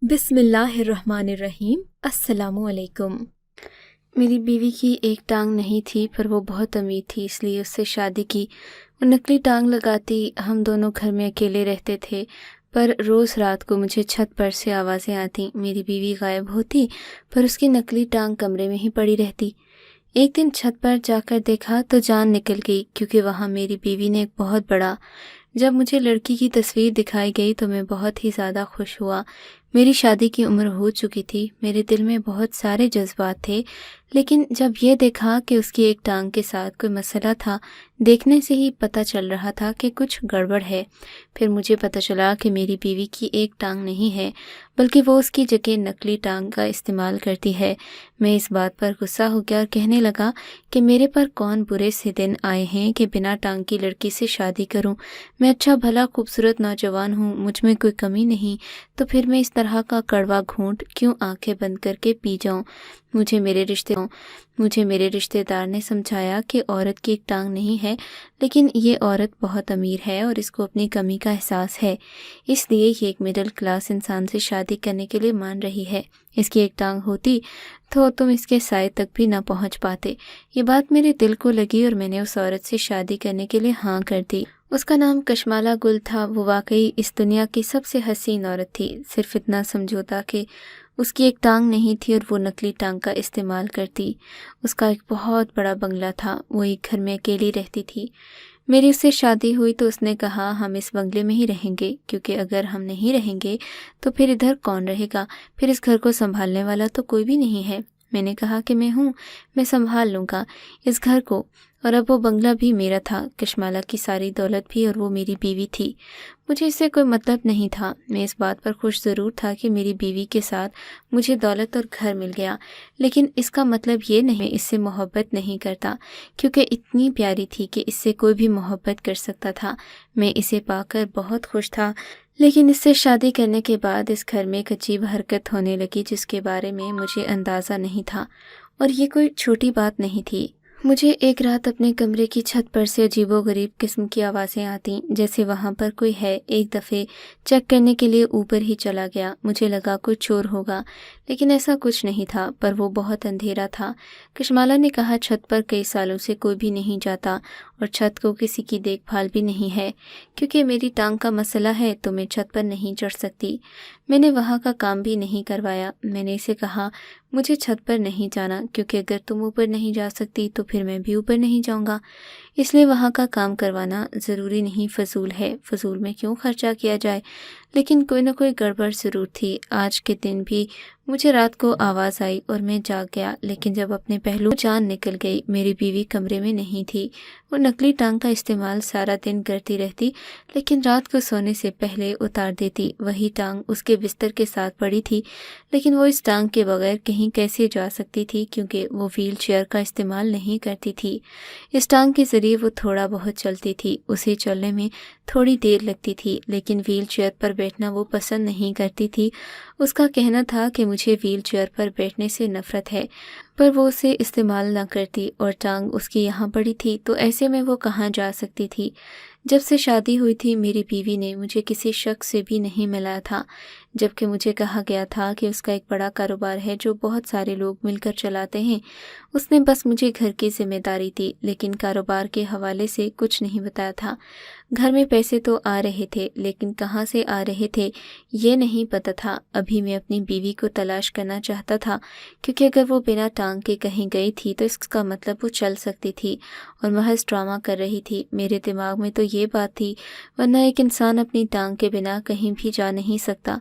बिस्मिल्लाहिर्रहमानिर्रहीम। अस्सलामु अलैकुम। मेरी बीवी की एक टांग नहीं थी, पर वो बहुत अमीर थी, इसलिए उससे शादी की। वो नकली टांग लगाती, हम दोनों घर में अकेले रहते थे। पर रोज़ रात को मुझे छत पर से आवाज़ें आती, मेरी बीवी गायब होती, पर उसकी नकली टांग कमरे में ही पड़ी रहती। एक दिन छत पर जाकर देखा तो जान निकल गई, क्योंकि वहाँ मेरी बीवी ने एक बहुत बड़ा। जब मुझे लड़की की तस्वीर दिखाई गई तो मैं बहुत ही ज़्यादा खुश हुआ। मेरी शादी की उम्र हो चुकी थी, मेरे दिल में बहुत सारे जज्बात थे, लेकिन जब ये देखा कि उसकी एक टांग के साथ कोई मसला था, देखने से ही पता चल रहा था कि कुछ गड़बड़ है। फिर मुझे पता चला कि मेरी बीवी की एक टांग नहीं है, बल्कि वो उसकी जगह नकली टांग का इस्तेमाल करती है। मैं इस बात पर गुस्सा हो गया और कहने लगा कि मेरे पर कौन बुरे से दिन आए हैं कि बिना टांग की लड़की से शादी करूं। मैं अच्छा भला खूबसूरत नौजवान हूँ, मुझ में कोई कमी नहीं, तो फिर मैं इस तरह का कड़वा घूंट क्यों आंखें बंद करके पी जाऊं। मुझे मेरे रिश्तेदार ने समझाया कि औरत की एक टांग नहीं है, लेकिन ये औरत बहुत अमीर है और इसको अपनी कमी का एहसास है, इसलिए ये एक मिडिल क्लास इंसान से शादी करने के लिए मान रही है। इसकी एक टांग होती तो तुम इसके साए तक भी ना पहुंच पाते। ये बात मेरे दिल को लगी और मैंने उस औरत से शादी करने के लिए हाँ कर दी। उसका नाम कशमाला गुल था। वो वाकई इस दुनिया की सबसे हसीन औरत थी। सिर्फ इतना समझौता कि उसकी एक टांग नहीं थी और वो नकली टांग का इस्तेमाल करती। उसका एक बहुत बड़ा बंगला था, वो एक घर में अकेली रहती थी। मेरी उससे शादी हुई तो उसने कहा हम इस बंगले में ही रहेंगे, क्योंकि अगर हम नहीं रहेंगे तो फिर इधर कौन रहेगा, फिर इस घर को संभालने वाला तो कोई भी नहीं है। मैंने कहा कि मैं हूँ, मैं संभाल लूँगा इस घर को। और अब वो बंगला भी मेरा था, कशमाला की सारी दौलत भी, और वो मेरी बीवी थी। मुझे इससे कोई मतलब नहीं था। मैं इस बात पर खुश ज़रूर था कि मेरी बीवी के साथ मुझे दौलत और घर मिल गया, लेकिन इसका मतलब ये नहीं मैं इससे मोहब्बत नहीं करता, क्योंकि इतनी प्यारी थी कि इससे कोई भी मोहब्बत कर सकता था। मैं इसे पाकर बहुत खुश था, लेकिन इससे शादी करने के बाद इस घर में एक अजीब हरकत होने लगी जिसके बारे में मुझे अंदाज़ा नहीं था, और ये कोई छोटी बात नहीं थी। मुझे एक रात अपने कमरे की छत पर से अजीबोगरीब किस्म की आवाज़ें आती, जैसे वहाँ पर कोई है। एक दफ़े चेक करने के लिए ऊपर ही चला गया। मुझे लगा कोई चोर होगा, लेकिन ऐसा कुछ नहीं था, पर वो बहुत अंधेरा था। कशमाला ने कहा छत पर कई सालों से कोई भी नहीं जाता और छत को किसी की देखभाल भी नहीं है। क्योंकि मेरी टांग का मसला है तो मैं छत पर नहीं चढ़ सकती। मैंने वहाँ का काम भी नहीं करवाया। मैंने इसे कहा मुझे छत पर नहीं जाना, क्योंकि अगर तुम ऊपर नहीं जा सकती तो फिर मैं भी ऊपर नहीं जाऊंगा, इसलिए वहाँ का काम करवाना ज़रूरी नहीं, फजूल है, फजूल में क्यों खर्चा किया जाए। लेकिन कोई ना कोई गड़बड़ ज़रूर थी। आज के दिन भी मुझे रात को आवाज़ आई और मैं जाग गया, लेकिन जब अपने पहलू जान निकल गई। मेरी बीवी कमरे में नहीं थी। वो नकली टांग का इस्तेमाल सारा दिन करती रहती, लेकिन रात को सोने से पहले उतार देती। वही टांग उसके बिस्तर के साथ पड़ी थी, लेकिन वो इस टांग के बगैर कहीं कैसे जा सकती थी, क्योंकि वो व्हील चेयर का इस्तेमाल नहीं करती थी। इस टांग के ज़रिए वो थोड़ा बहुत चलती थी। उसे चलने में थोड़ी देर लगती थी, लेकिन व्हील चेयर पर बैठना वो पसंद नहीं करती थी। उसका कहना था कि मुझे व्हील चेयर पर बैठने से नफ़रत है, पर वो उसे इस्तेमाल ना करती और टांग उसकी यहाँ पड़ी थी, तो ऐसे में वो कहाँ जा सकती थी। जब से शादी हुई थी मेरी बीवी ने मुझे किसी शख्स से भी नहीं मिलाया था, जबकि मुझे कहा गया था कि उसका एक बड़ा कारोबार है जो बहुत सारे लोग मिलकर चलाते हैं। उसने बस मुझे घर की जिम्मेदारी दी, लेकिन कारोबार के हवाले से कुछ नहीं बताया था। घर में पैसे तो आ रहे थे, लेकिन कहाँ से आ रहे थे ये नहीं पता था। अभी मैं अपनी बीवी को तलाश करना चाहता था, क्योंकि अगर वो बिना टांग के कहीं गई थी तो इसका मतलब वो चल सकती थी और महज ड्रामा कर रही थी। मेरे दिमाग में तो ये बात थी, वरना एक इंसान अपनी टांग के बिना कहीं भी जा नहीं सकता।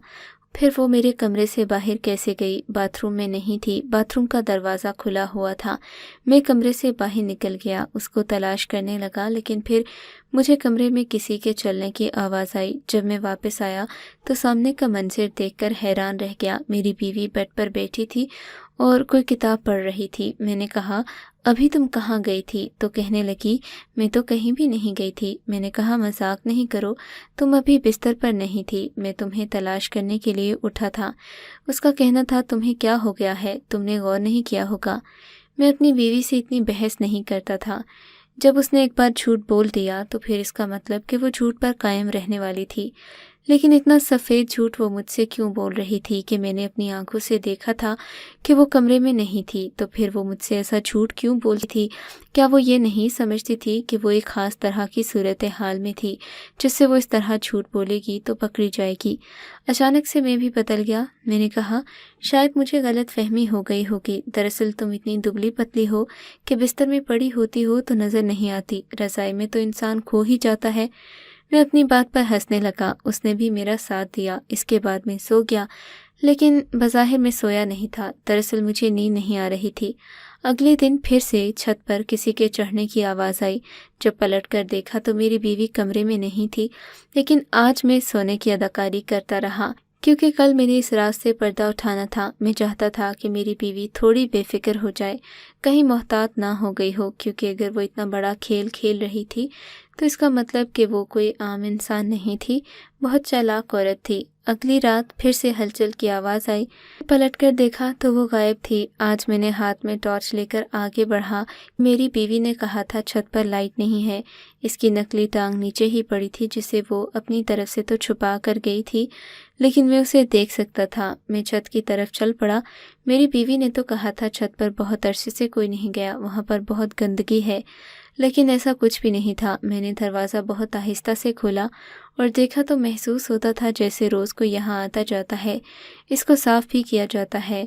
फिर वो मेरे कमरे से बाहर कैसे गई? बाथरूम में नहीं थी, बाथरूम का दरवाज़ा खुला हुआ था। मैं कमरे से बाहर निकल गया, उसको तलाश करने लगा, लेकिन फिर मुझे कमरे में किसी के चलने की आवाज़ आई। जब मैं वापस आया तो सामने का मंजर देखकर हैरान रह गया। मेरी बीवी बेड पर बैठी थी और कोई किताब पढ़ रही थी। मैंने कहा अभी तुम कहाँ गई थी? तो कहने लगी मैं तो कहीं भी नहीं गई थी। मैंने कहा मजाक नहीं करो, तुम अभी बिस्तर पर नहीं थी, मैं तुम्हें तलाश करने के लिए उठा था। उसका कहना था तुम्हें क्या हो गया है, तुमने गौर नहीं किया होगा। मैं अपनी बीवी से इतनी बहस नहीं करता था। जब उसने एक बार झूठ बोल दिया तो फिर इसका मतलब कि वो झूठ पर कायम रहने वाली थी। لیکن اتنا سفید جھوٹ وہ مجھ سے کیوں بول رہی تھی کہ میں نے اپنی آنکھوں سے دیکھا تھا کہ وہ کمرے میں نہیں تھی، تو پھر وہ مجھ سے ایسا جھوٹ کیوں بولتی تھی؟ کیا وہ یہ نہیں سمجھتی تھی کہ وہ ایک خاص طرح کی صورتحال میں تھی جس سے وہ اس طرح جھوٹ بولے گی تو پکڑی جائے گی؟ اچانک سے میں بھی بدل گیا۔ میں نے کہا، شاید مجھے غلط فہمی ہو گئی ہوگی، دراصل تم اتنی دبلی پتلی ہو کہ بستر میں پڑی ہوتی ہو تو نظر نہیں آتی، رضائی میں تو انسان کھو ہی جاتا ہے۔ میں اپنی بات پر ہنسنے لگا، اس نے بھی میرا ساتھ دیا۔ اس کے بعد میں سو گیا، لیکن بظاہر میں سویا نہیں تھا، دراصل مجھے نیند نہیں آ رہی تھی۔ اگلے دن پھر سے چھت پر کسی کے چڑھنے کی آواز آئی۔ جب پلٹ کر دیکھا تو میری بیوی کمرے میں نہیں تھی، لیکن آج میں سونے کی اداکاری کرتا رہا کیونکہ کل میں نے اس رات سے پردہ اٹھانا تھا۔ میں چاہتا تھا کہ میری بیوی تھوڑی بے فکر ہو جائے، کہیں محتاط نہ ہو گئی ہو، کیونکہ اگر وہ اتنا بڑا کھیل کھیل رہی تھی تو اس کا مطلب کہ وہ کوئی عام انسان نہیں تھی، بہت چالاک عورت تھی۔ اگلی رات پھر سے ہلچل کی آواز آئی۔ پلٹ کر دیکھا تو وہ غائب تھی۔ آج میں نے ہاتھ میں ٹارچ لے کر آگے بڑھا۔ میری بیوی نے کہا تھا چھت پر لائٹ نہیں ہے، اس کی نکلی ٹانگ نیچے ہی پڑی تھی جسے وہ اپنی طرف سے تو چھپا کر گئی تھی، لیکن میں اسے دیکھ سکتا تھا۔ میں چھت کی طرف چل پڑا۔ میری بیوی نے تو کہا تھا چھت پر بہت عرصے سے کوئی نہیں گیا، وہاں پر بہت گندگی ہے، لیکن ایسا کچھ بھی نہیں تھا۔ میں نے دروازہ بہت آہستہ سے کھولا اور دیکھا تو محسوس ہوتا تھا جیسے روز کو یہاں آتا جاتا ہے، اس کو صاف بھی کیا جاتا ہے۔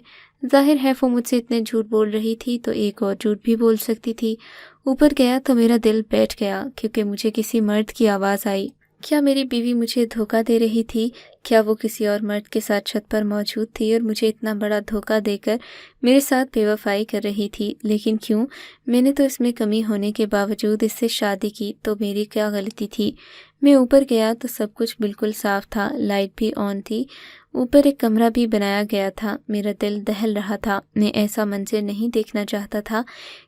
ظاہر ہے وہ مجھ سے اتنے جھوٹ بول رہی تھی تو ایک اور جھوٹ بھی بول سکتی تھی۔ اوپر گیا تو میرا دل بیٹھ گیا کیونکہ مجھے کسی مرد کی آواز آئی۔ کیا میری بیوی مجھے دھوکہ دے رہی تھی؟ کیا وہ کسی اور مرد کے ساتھ چھت پر موجود تھی اور مجھے اتنا بڑا دھوکہ دے کر میرے ساتھ بے وفائی کر رہی تھی؟ لیکن کیوں؟ میں نے تو اس میں کمی ہونے کے باوجود اس سے شادی کی، تو میری کیا غلطی تھی؟ میں اوپر گیا تو سب کچھ بالکل صاف تھا، لائٹ بھی آن تھی، اوپر ایک کمرہ بھی بنایا گیا تھا۔ میرا دل دہل رہا تھا، میں ایسا منظر نہیں دیکھنا چاہتا تھا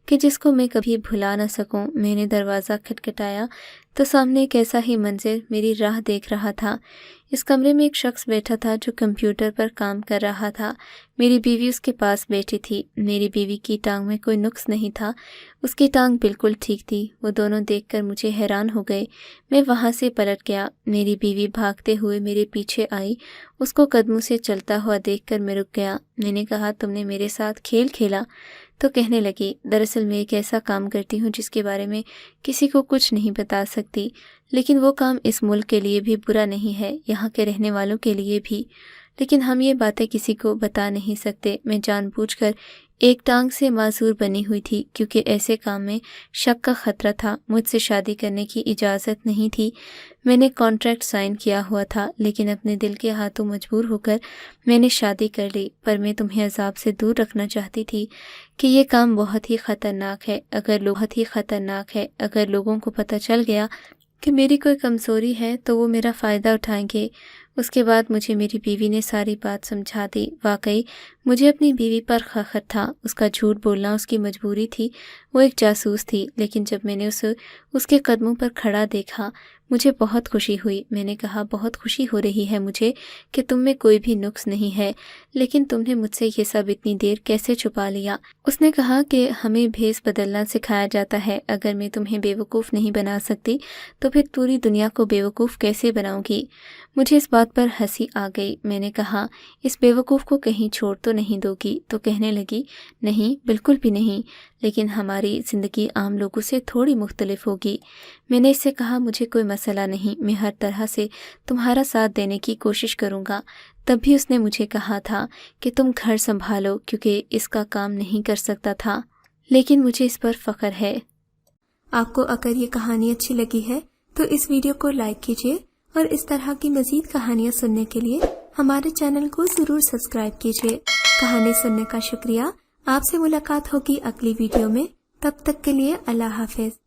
کہ جس کو میں کبھی بھلا نہ سکوں۔ میں نے دروازہ کھٹکھٹایا تو سامنے ایک ایسا ہی منظر میری راہ دیکھ رہا تھا۔ اس کمرے میں ایک شخص بیٹھا تھا جو کمپیوٹر پر کام کر رہا تھا۔ میری بیوی اس کے پاس بیٹھی تھی۔ میری بیوی کی ٹانگ میں کوئی نقص نہیں تھا، اس کی ٹانگ بالکل ٹھیک تھی۔ وہ دونوں دیکھ کر مجھے حیران ہو گئے۔ میں وہاں سے پلٹ گیا۔ میری بیوی بھاگتے ہوئے میرے پیچھے آئی۔ اس کو قدموں سے چلتا ہوا دیکھ کر میں رک گیا۔ میں نے کہا، تم نے میرے ساتھ کھیل کھیلا؟ تو کہنے لگی، دراصل میں ایک ایسا کام کرتی ہوں جس کے بارے میں کسی کو کچھ نہیں بتا سکتی، لیکن وہ کام اس ملک کے لیے بھی برا نہیں ہے، یہاں کے رہنے والوں کے لیے بھی، لیکن ہم یہ باتیں کسی کو بتا نہیں سکتے۔ میں جان بوجھ کر ایک ٹانگ سے معذور بنی ہوئی تھی کیونکہ ایسے کام میں شک کا خطرہ تھا۔ مجھ سے شادی کرنے کی اجازت نہیں تھی، میں نے کانٹریکٹ سائن کیا ہوا تھا، لیکن اپنے دل کے ہاتھوں مجبور ہو کر میں نے شادی کر لی۔ پر میں تمہیں عذاب سے دور رکھنا چاہتی تھی کہ یہ کام بہت ہی خطرناک ہے۔ اگر لوگوں کو پتہ چل گیا کہ میری کوئی کمزوری ہے تو وہ میرا فائدہ اٹھائیں گے۔ اس کے بعد مجھے میری بیوی نے ساری بات سمجھا دی۔ واقعی مجھے اپنی بیوی پر فخر تھا، اس کا جھوٹ بولنا اس کی مجبوری تھی، وہ ایک جاسوس تھی، لیکن جب میں نے اسے اس کے قدموں پر کھڑا دیکھا مجھے بہت خوشی ہوئی۔ میں نے کہا، بہت خوشی ہو رہی ہے مجھے کہ تم میں کوئی بھی نقص نہیں ہے، لیکن تم نے مجھ سے یہ سب اتنی دیر کیسے چھپا لیا؟ اس نے کہا کہ ہمیں بھیس بدلنا سکھایا جاتا ہے، اگر میں تمہیں بیوقوف نہیں بنا سکتی تو پھر پوری دنیا کو بیوقوف کیسے بناؤں گی؟ مجھے اس بات پر ہنسی آ گئی۔ میں نے کہا، اس بیوقوف کو کہیں چھوڑ تو نہیں دو گی؟ تو کہنے لگی، نہیں، بالکل بھی نہیں، لیکن ہماری زندگی عام لوگوں سے تھوڑی مختلف ہوگی۔ میں نے اس سے کہا، مجھے کوئی مسئلہ نہیں، میں ہر طرح سے تمہارا ساتھ دینے کی کوشش کروں گا۔ تب بھی اس نے مجھے کہا تھا کہ تم گھر سنبھالو کیونکہ اس کا کام نہیں کر سکتا تھا، لیکن مجھے اس پر فخر ہے۔ آپ کو اگر یہ کہانی اچھی لگی ہے تو اس ویڈیو کو لائک کیجیے اور اس طرح کی مزید کہانیاں سننے کے لیے ہمارے چینل کو ضرور سبسکرائب کیجیے۔ کہانی سننے کا شکریہ۔ آپ سے ملاقات ہوگی اگلی ویڈیو میں، تب تک کے لیے اللہ حافظ۔